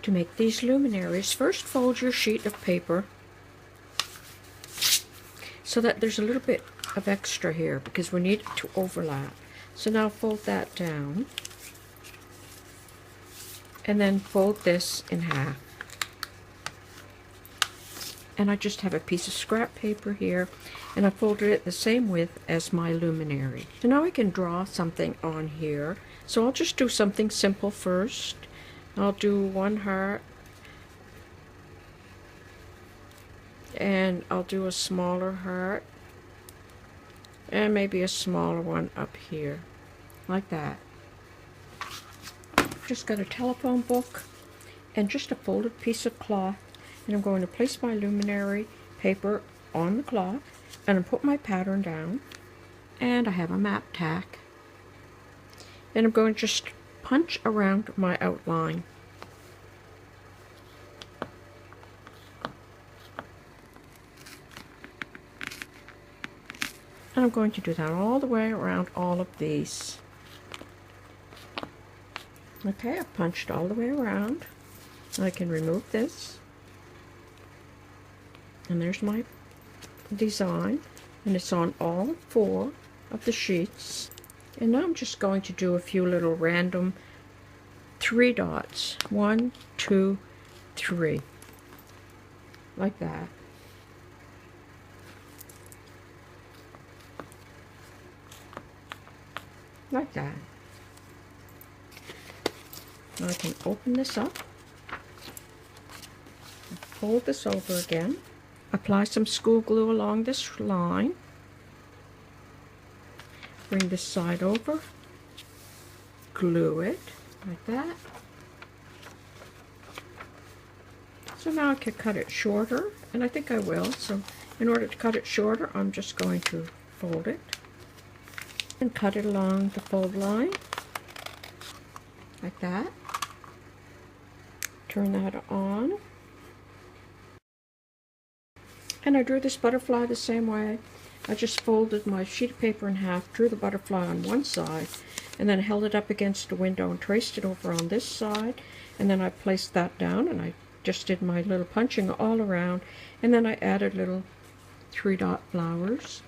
To make these luminaries, first fold your sheet of paper so that there's a little bit of extra here because we need it to overlap. So now fold that down and then fold this in half. And I just have a piece of scrap paper here, and I folded it the same width as my luminary. So now I can draw something on here. So I'll just do something simple first. I'll do one heart, and I'll do a smaller heart, and maybe a smaller one up here, like that. Just got a telephone book and just a folded piece of cloth, and I'm going to place my luminary paper on the cloth, and I put my pattern down, and I have a map tack, and I'm going to just punch around my outline. And I'm going to do that all the way around all of these. Okay, I've punched all the way around. I can remove this. And there's my design. And it's on all 4 of the sheets. And now I'm just going to do a few little random 3 dots. 1, 2, 3. Like that. Like that. Now I can open this up, fold this over again, apply some school glue along this line, bring this side over, glue it like that. So now I can cut it shorter, and I think I will. So in order to cut it shorter, I'm just going to fold it and cut it along the fold line like that. Turn that on, and I drew this butterfly the same way. I just folded my sheet of paper in half, drew the butterfly on one side, and then held it up against the window and traced it over on this side, and then I placed that down, and I just did my little punching all around, and then I added little 3-dot flowers.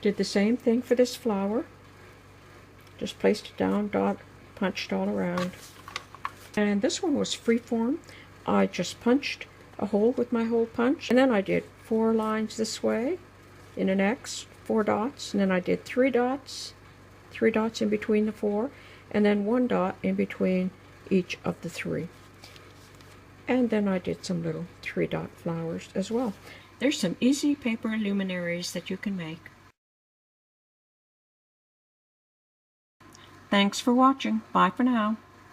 Did the same thing for this flower. Just placed it down, dot, punched all around. And this one was freeform. I just punched a hole with my hole punch, and then I did 4 lines this way in an X, 4 dots, and then I did 3 dots, 3 dots in between the 4, and then 1 dot in between each of the 3. And then I did some little 3-dot flowers as well. There's some easy paper luminaries that you can make. Thanks for watching. Bye for now.